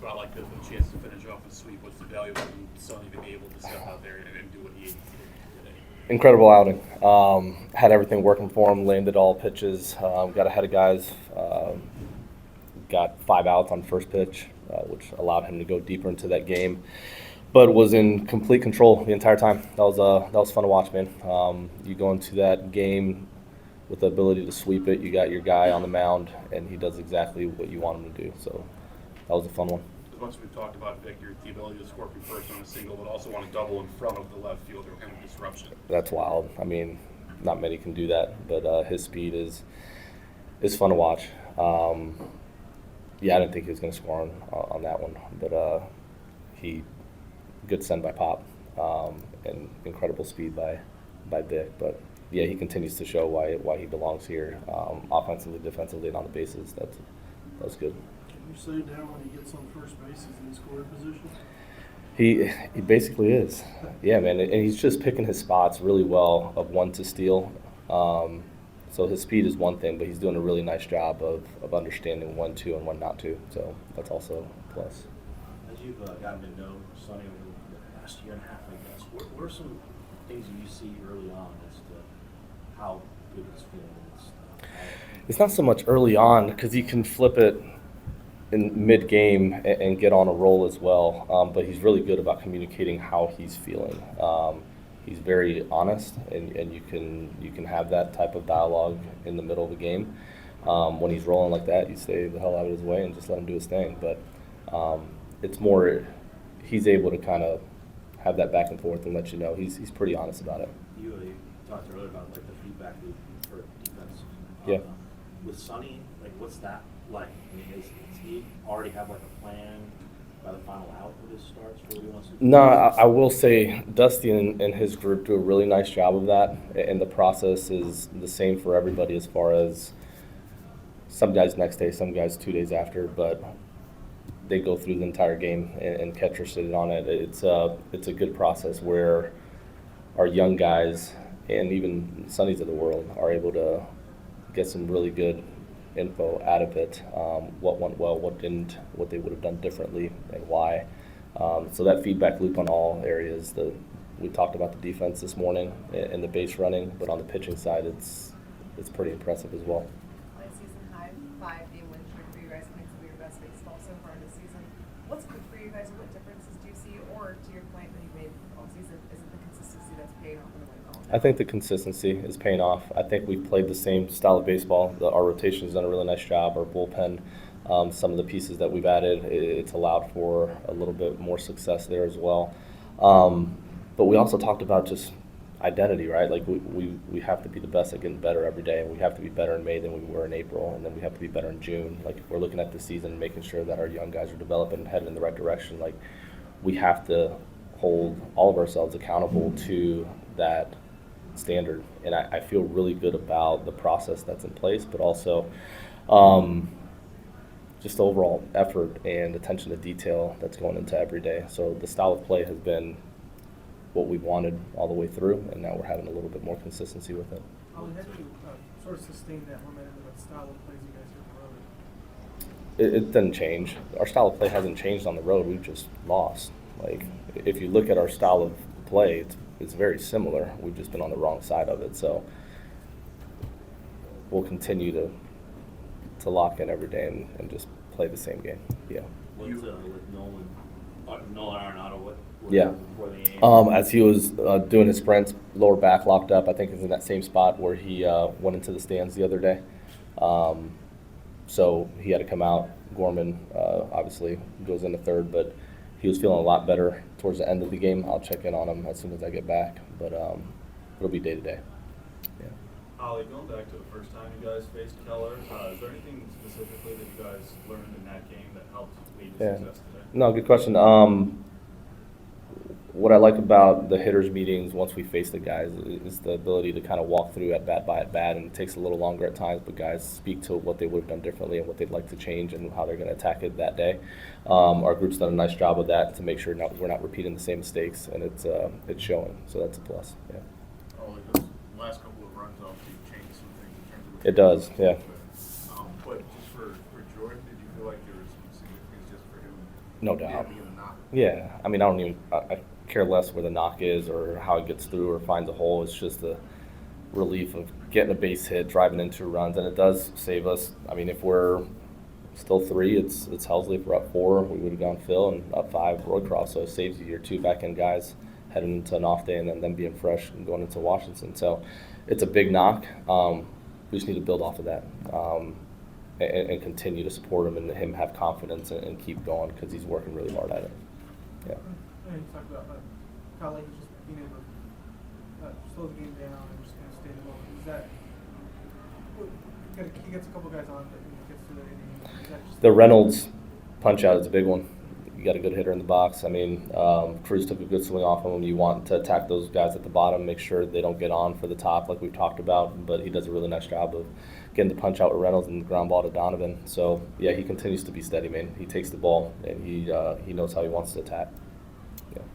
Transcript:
spot like this with a chance to finish off a sweep, what's the value of Sonny to be able to step out there and do what he did today? Incredible outing. Had everything working for him, landed all pitches, got ahead of guys, got 5 outs on first pitch, which allowed him to go deeper into that game, but was in complete control the entire time. That was fun to watch, man. You go into that game with the ability to sweep it. You got your guy on the mound, and he does exactly what you want him to do. So that was a fun one. As much as we've talked about Victor, the ability to score from first on a single, but also want to double in front of the left fielder, kind of disruption. That's wild. I mean, not many can do that, but his speed is fun to watch. Yeah, I didn't think he was going to score on that one, but he good send by Pop, and incredible speed by Vic. But yeah, he continues to show why he belongs here, offensively, defensively, and on the bases. That's good. Can you say now when he gets on first base, he's in scoring position? He basically is. Yeah, man, and he's just picking his spots really well of when to steal. So his speed is one thing, but he's doing a really nice job of understanding when to and when not to. So that's also a plus. As you've gotten to know Sonny over the past year and a half, I guess, what are some things you see early on as to how good he's feeling and stuff? It's not so much early on because he can flip it in mid-game and get on a roll as well. But he's really good about communicating how he's feeling. He's very honest, and you can have that type of dialogue in the middle of a game. When he's rolling like that, you stay the hell out of his way and just let him do his thing. But it's more he's able to kind of have that back and forth and let you know he's pretty honest about it. You talked earlier about like the feedback loop for defense. Yeah. With Sonny, like what's that like? I mean, does he already have like a plan by the final out with his starts for what he wants to do? No, I will say Dusty and his group do a really nice job of that, and the process is the same for everybody as far as some guys next day, some guys 2 days after, but they go through the entire game and catcher sit on it. It's a good process where our young guys and even Sonnies of the world are able to get some really good info out of it, what went well, what didn't, what they would have done differently, and why. So that feedback loop on all areas. We talked about the defense this morning and the base running, but on the pitching side, it's pretty impressive as well. Season high 5-game win streak for you guys, coming to be your best baseball so far this season. What's good for you guys? What differences do you see? Or to your point that you made all season, is it the consistency that's paying off in the win column? I think the consistency is paying off. I think we've played the same style of baseball. Our rotation has done a really nice job. Our bullpen, some of the pieces that we've added, it's allowed for a little bit more success there as well. But we also talked about just identity, right? Like we have to be the best at getting better every day, and we have to be better in May than we were in April, and then we have to be better in June. Like if we're looking at the season and making sure that our young guys are developing and heading in the right direction, like we have to hold all of ourselves accountable to that standard. And I feel really good about the process that's in place, but also just the overall effort and attention to detail that's going into every day. So the style of play has been what we wanted all the way through, and now we're having a little bit more consistency with it. How do you sort of sustain that momentum and that style of plays you guys do on the road? It doesn't change. Our style of play hasn't changed on the road. We've just lost. Like if you look at our style of play, it's very similar. We've just been on the wrong side of it. So we'll continue to lock in every day and just play the same game. Yeah. What's with Nolan Arenado? What Yeah. were they aiming? As he was doing his sprints, lower back locked up. I think is in that same spot where he went into the stands the other day. So he had to come out. Gorman obviously goes into third, but he was feeling a lot better towards the end of the game. I'll check in on him as soon as I get back, but it'll be day to day. Yeah. Oli, going back to the first time you guys faced Keller, is there anything specifically that you guys learned in that game that helped lead to success today? No, good question. What I like about the hitters meetings once we face the guys is the ability to kind of walk through at bat by at bat, and it takes a little longer at times, but guys speak to what they would have done differently and what they'd like to change and how they're going to attack it that day. Our group's done a nice job of that to make sure we're not repeating the same mistakes, and it's showing, so that's a plus. Yeah. Oh, those last couple of runs obviously changed some things in terms of It does, yeah. But just for Jordan, did you feel like there was some significance just for him No Yeah, doubt. being a knock. Yeah, I mean, I care less where the knock is or how it gets through or finds a hole. It's just the relief of getting a base hit, driving in 2 runs, and it does save us. I mean, if we're still 3, it's Helsley. If we're up 4, we would have gone Phil, and up 5, Roycroft. So it saves you your 2 back-end guys heading into an off day and then them being fresh and going into Washington. So it's a big knock. We just need to build off of that and continue to support him and him have confidence and keep going because he's working really hard at it. Yeah. And you talked about Kyle Lake just being able to slow the game down and just kind of stay in the moment. Is that he gets a couple guys on, but when he gets to the inning, is that just The Reynolds punch out is a big one. You got a good hitter in the box. I mean, Cruz took a good swing off him. You want to attack those guys at the bottom, make sure they don't get on for the top like we've talked about, but he does a really nice job of getting the punch out with Reynolds and the ground ball to Donovan. So, yeah, he continues to be steady, man. He takes the ball, and he knows how he wants to attack.